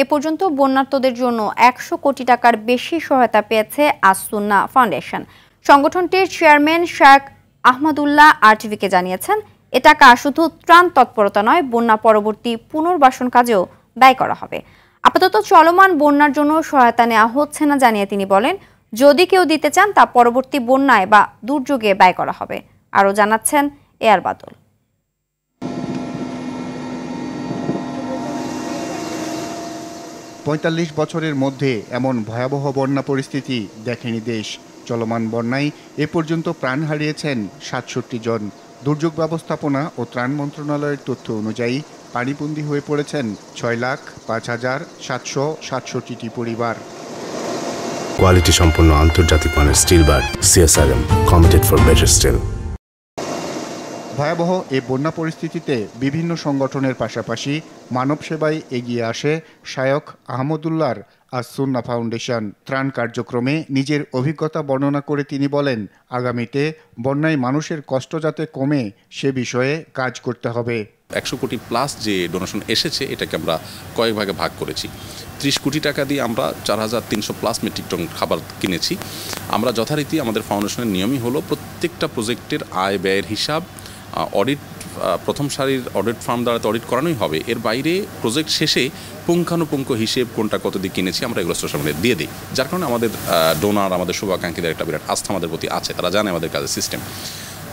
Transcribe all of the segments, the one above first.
এ পর্যন্ত বন্যার্তদের জন্য ১০০ কোটি টাকার বেশি সহায়তা পেয়েছে আস-সুন্নাহ ফাউন্ডেশন। সংগঠনটির চেয়ারম্যান শেখ আহমদুল্লাহ আরটিভিকে জানিয়েছেন, এ টাকা শুধু ত্রাণ তৎপরতা নয়, বন্যা পরবর্তী পুনর্বাসন কাজেও ব্যয় করা হবে। আপাতত চলমান বন্যার জন্য সহায়তা নেওয়া হচ্ছে না জানিয়ে তিনি বলেন, যদি কেউ দিতে চান তা পরবর্তী বন্যায় বা দুর্যোগে ব্যয় করা হবে। আরও জানাচ্ছেন এয়ার বাদল। ৪৫ বছরের মধ্যে এমন ভয়াবহ বন্যা পরিস্থিতি দেখেনি দেশ। চলমান বন্যায় এ পর্যন্ত প্রাণ হারিয়েছেন ৬৭ জন। দুর্যোগ ব্যবস্থাপনা ও ত্রাণ মন্ত্রণালয়ের তথ্য অনুযায়ী পানিবন্দী হয়ে পড়েছেন ৬,০৫,৭৬৭টি পরিবার। কোয়ালিটি সম্পন্ন আন্তর্জাতিক মানের still bar CSRM, committed for better still. ভয়াবহ এ বন্যা পরিস্থিতিতে বিভিন্ন সংগঠনের পাশাপাশি মানব সেবায় এগিয়ে আসে শায়খ আহমদুল্লাহর আস-সুন্নাহ ফাউন্ডেশন। ত্রাণ কার্যক্রমে নিজের অভিজ্ঞতা বর্ণনা করে তিনি বলেন, আগামীতে বন্যায় মানুষের কষ্ট যাতে কমে সে বিষয়ে কাজ করতে হবে। ১০০ কোটি প্লাস যে ডোনেশন এসেছে এটাকে আমরা কয়েক ভাগে ভাগ করেছি। ৩০ কোটি টাকা দিয়ে আমরা ৪,৩০০ প্লাস মেট্রিক টন খাবার কিনেছি। আমরা যথারীতি আমাদের ফাউন্ডেশনের নিয়মই হলো প্রত্যেকটা প্রজেক্টের আয় ব্যয়ের হিসাব অডিট, প্রথম সারির অডিট ফার্ম দ্বারা অডিট করানোই হবে। এর বাইরে প্রজেক্ট শেষে পুঙ্খানুপুঙ্খ হিসেব কোনটা কত দিয়ে কিনেছি আমরা এগুলো সোশ্যাল মিডিয়ায় দিয়ে দিই, যার কারণে আমাদের ডোনার, আমাদের শুভাকাঙ্ক্ষীদের একটা বিরাট আস্থা আমাদের প্রতি আছে, তারা জানে আমাদের কাজের সিস্টেম।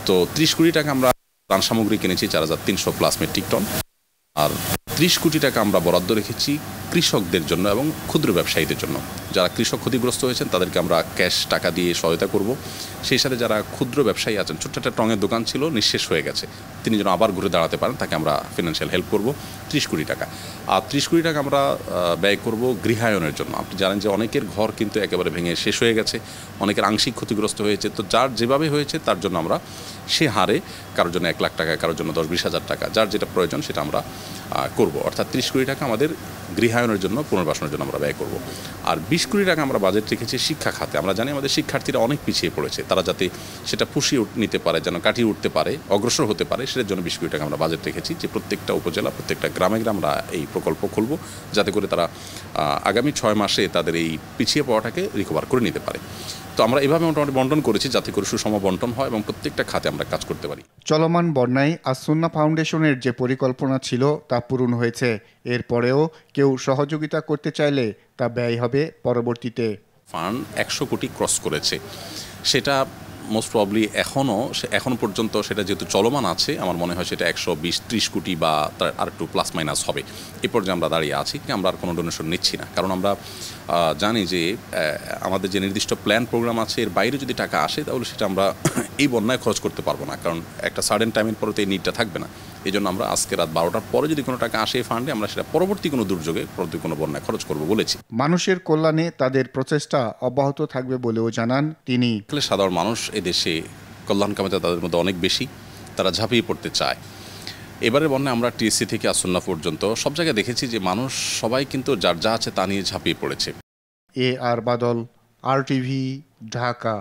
তো ৩০ কোটি টাকা আমরা ত্রাণ সামগ্রী কিনেছি ৪,৩০০ প্লাস মেট্রিক টন, আর ৩০ কোটি টাকা আমরা বরাদ্দ রেখেছি কৃষকদের জন্য এবং ক্ষুদ্র ব্যবসায়ীদের জন্য। যারা কৃষক ক্ষতিগ্রস্ত হয়েছেন তাদেরকে আমরা ক্যাশ টাকা দিয়ে সহায়তা করব। সেই সাথে যারা ক্ষুদ্র ব্যবসায়ী আছেন, ছোট্ট একটা টঙের দোকান ছিল, নিঃশেষ হয়ে গেছে, তিনি যেন আবার ঘুরে দাঁড়াতে পারেন, তাকে আমরা ফিনান্সিয়াল হেল্প করব ৩০ কোটি টাকা। আর ৩০ কোটি টাকা আমরা ব্যয় করব গৃহায়নের জন্য। আপনি জানেন যে অনেকের ঘর কিন্তু একেবারে ভেঙে শেষ হয়ে গেছে, অনেকের আংশিক ক্ষতিগ্রস্ত হয়েছে। তো যার যেভাবে হয়েছে তার জন্য আমরা সে হারে, কারোর জন্য ১ লাখ টাকা, কারোর জন্য ১০-২০ হাজার টাকা, যার যেটা প্রয়োজন সেটা আমরা করব। অর্থাৎ ৩০ কোটি টাকা আমাদের গৃহায়নের জন্য, পুনর্বাসনের জন্য আমরা ব্যয় করব। আর ২০ কোটি টাকা আমরা বাজেট রেখেছি শিক্ষা খাতে। আমরা জানি আমাদের শিক্ষার্থীরা অনেক পিছিয়ে পড়েছে, তারা যাতে সেটা পুষিয়ে নিতে পারে, যেন কাটিয়ে উঠতে পারে, অগ্রসর হতে পারে, সেটার জন্য ২০ কোটি টাকা আমরা বাজেট রেখেছি, যে প্রত্যেকটা উপজেলা, প্রত্যেকটা গ্রামে গ্রামে আমরা এই প্রকল্প খুলব, যাতে করে তারা আগামী ৬ মাসে তাদের এই পিছিয়ে পড়াটাকে রিকভার করে নিতে পারে। তো আমরা এভাবে মোটামুটি বন্টন করেছি যাতে করে সুষম বন্টন হয় এবং প্রত্যেকটা খাতে আমরা কাজ করতে পারি। চলমান বন্যায় আস-সুন্নাহ ফাউন্ডেশনের যে পরিকল্পনা ছিল তা পূরণ হয়েছে। এরপরেও কেউ সহযোগিতা করতে চাইলে তা ব্যয় হবে পরবর্তীতে। ফান্ড ১০০ কোটি ক্রস করেছে, সেটা মোস্ট প্রবলি এখন পর্যন্ত সেটা যেহেতু চলমান আছে, আমার মনে হয় সেটা ১২০-৩০ কোটি বা তার আর একটু প্লাস মাইনাস হবে। এ পর্যায়ে আমরা দাঁড়িয়ে আছি, আমরা আর কোনো ডোনেশন নিচ্ছি না, কারণ আমরা জানি যে আমাদের যে নির্দিষ্ট প্ল্যান প্রোগ্রাম আছে এর বাইরে যদি টাকা আসে তাহলে সেটা আমরা এই বন্যায় খরচ করতে পারবো না, কারণ একটা সার্টেন টাইমের পরে তো এই নিডটা থাকবে না। এই জন্য আমরা আজকে রাত ১২টার পরে যদি কোনো টাকা আসে এই ফান্ডে, আমরা সেটা পরবর্তী কোনো দুর্যোগে, পরবর্তী কোনো বন্যায় খরচ করবো বলেছি। মানুষের কল্যাণে তাদের প্রচেষ্টা অব্যাহত থাকবে বলেও জানান তিনি। সাধারণ মানুষ এদেশে কল্যাণ কামাতে তাদের মধ্যে অনেক বেশি, তারা ঝাঁপিয়ে পড়তে চায়। এবারের বন্যায় আমরা টিএসসি থেকে আস-সুন্নাহ পর্যন্ত সব জায়গায় দেখেছি যে মানুষ সবাই কিন্তু যার যা আছে তা নিয়ে ঝাঁপিয়ে পড়েছে। এ আর বাদল, RTV, ঢাকা।